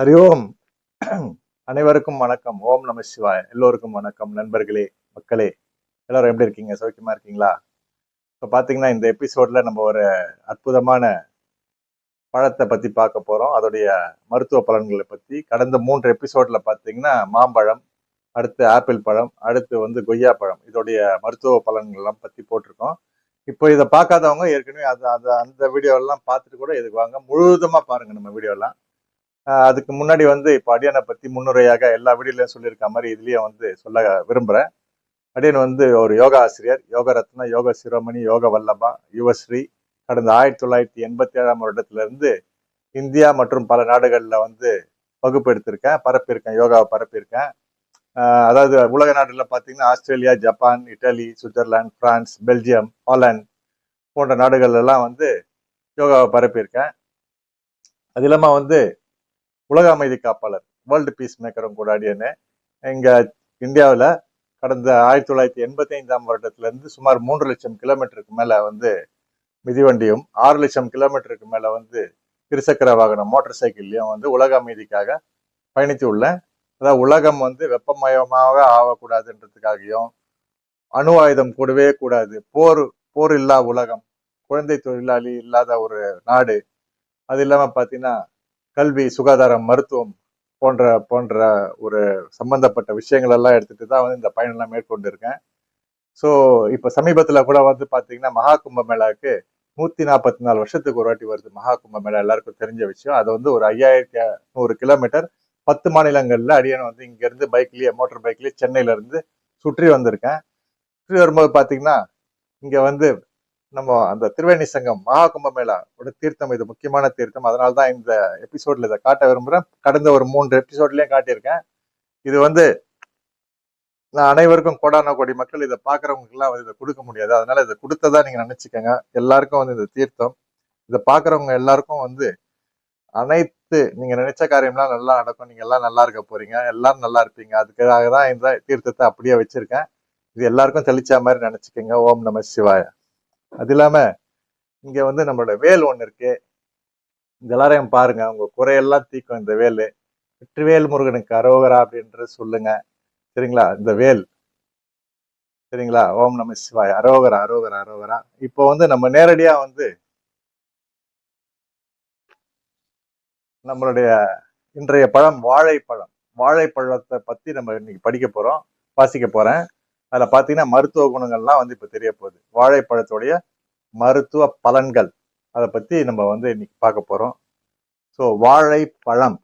ஹரி ஓம். அனைவருக்கும் வணக்கம். ஓம் நம சிவாய. எல்லோருக்கும் வணக்கம். நண்பர்களே, மக்களே, எல்லாரும் எப்படி இருக்கீங்க? சௌக்கியமா இருக்கீங்களா? இப்போ பார்த்தீங்கன்னா, இந்த எபிசோட்ல நம்ம ஒரு அற்புதமான பழத்தை பத்தி பார்க்க போறோம். அதோடைய மருத்துவ பலன்களை பத்தி. கடந்த 3 எபிசோட்ல பார்த்தீங்கன்னா, மாம்பழம், அடுத்து ஆப்பிள் பழம், அடுத்து கொய்யா பழம், இதோடைய மருத்துவ பலன்கள் எல்லாம் பத்தி போட்டிருக்கோம். இப்போ இதை பார்க்காதவங்க ஏற்கனவே அந்த வீடியோ எல்லாம் பார்த்துட்டு கூட இதுக்கு வாங்க, முழுவதுமா பாருங்க நம்ம வீடியோ எல்லாம். அதுக்கு முன்னாடி இப்போ அடியனை பத்தி முன்னுரையாக எல்லா வீடியோலையும் சொல்லியிருக்க மாதிரி இதுலயும் சொல்ல விரும்புறேன். அடியன் ஒரு யோகா ஆசிரியர், யோக ரத்னா, யோக சிரோமணி, யோக வல்லபா, யுவஸ்ரீ. கடந்த 1987ஆம் வருடத்துல இருந்து இந்தியா மற்றும் பல நாடுகள்ல வகுப்பு எடுத்திருக்கேன், பரப்பியிருக்கேன், யோகாவை பரப்பியிருக்கேன். அதாவது உலக நாடுல பாத்தீங்கன்னா Australia, Japan, Italy, Switzerland, France, Belgium, Holland போன்ற நாடுகள் எல்லாம் யோகாவை பரப்பியிருக்கேன். அது இல்லாம உலக அமைதி காப்பாளர், வேர்ல்டு பீஸ் மேக்கரும் கூட அடியனு. இங்க இந்தியாவில் கடந்த 1985ஆம் வருடத்துல இருந்து சுமார் 3 லட்சம் கிலோமீட்டருக்கு மேல மிதிவண்டியும் 6 லட்சம் கிலோமீட்டருக்கு மேல இருசக்கர வாகனம் மோட்டார் சைக்கிள்லயும் உலக அமைதிக்காக பயணித்து உள்ளேன். அதாவது உலகம் வெப்பமயமாக ஆகக்கூடாதுன்றதுக்காகவும், அணு ஆயுதம் கூடவே கூடாது, போர் இல்லா உலகம், குழந்தை தொழிலாளி இல்லாத ஒரு நாடு, அது இல்லாம பாத்தீங்கன்னா கல்வி, சுகாதாரம், மருத்துவம் போன்ற போன்ற ஒரு சம்பந்தப்பட்ட விஷயங்கள் எல்லாம் எடுத்துட்டு தான் இந்த பயணம் எல்லாம் மேற்கொண்டு இருக்கேன். ஸோ இப்ப சமீபத்துல கூட பாத்தீங்கன்னா மகா கும்ப மேளாவுக்கு 144 வருஷத்துக்கு ஒரு வாட்டி வருது மகா கும்ப மேளா. எல்லாருக்கும் தெரிஞ்ச விஷயம். அது ஒரு 5100 கிலோமீட்டர் 10 மாநிலங்கள்ல அடியன் இங்க இருந்து பைக்லயே, மோட்டார் பைக்லயே சென்னையில இருந்து சுற்றி வந்திருக்கேன். சுற்றி வரும்போது பாத்தீங்கன்னா இங்க நம்ம அந்த திரிவேணி சங்கம் மகா கும்பமேளா ஒரு தீர்த்தம், இது முக்கியமான தீர்த்தம். அதனால்தான் இந்த எபிசோட்ல இதை காட்ட விரும்புறேன். கடந்த ஒரு 3 எபிசோட்லயும் காட்டியிருக்கேன். இது நான் அனைவருக்கும் கோடான கோடி மக்கள் இதை பாக்குறவங்களுக்கு எல்லாம் இதை கொடுக்க முடியாது. அதனால இதை கொடுத்ததா நீங்க நினைச்சுக்கோங்க. எல்லாருக்கும் இந்த தீர்த்தம், இதை பாக்குறவங்க எல்லாருக்கும் அனைத்து நீங்க நினைச்ச காரியம்லாம் நல்லா நடக்கும். நீங்க எல்லாம் நல்லா இருக்க போறீங்க, எல்லாரும் நல்லா இருப்பீங்க. அதுக்காக தான் இந்த தீர்த்தத்தை அப்படியே வச்சிருக்கேன். இது எல்லாருக்கும் தெளிச்சா மாதிரி நினைச்சுக்கோங்க. ஓம் நம சிவாய. அது இல்லாம இங்க நம்மளோட வேல் ஒண்ணு இருக்கு. இந்த எல்லாரையும் பாருங்க, உங்க குறையெல்லாம் தீக்கும் இந்த வேலு. வெற்றிவேல் முருகனுக்கு அரோகரா அப்படின்றது சொல்லுங்க. சரிங்களா? இந்த வேல், சரிங்களா? ஓம் நம சிவாய. அரோகரா, அரோகரா, அரோகரா. இப்போ நம்ம நேரடியா நம்மளுடைய இன்றைய பழம் வாழைப்பழம். வாழைப்பழத்தை பத்தி நம்ம இன்னைக்கு படிக்க போறோம், வாசிக்க போறேன். அதுல பாத்தீங்கன்னா மருத்துவ குணங்கள்லாம் இப்ப தெரிய போகுது. வாழைப்பழத்துடைய மருத்துவ பலன்கள், அதை பத்தி நம்ம இன்னைக்கு பார்க்க போறோம். ஸோ வாழைப்பழம்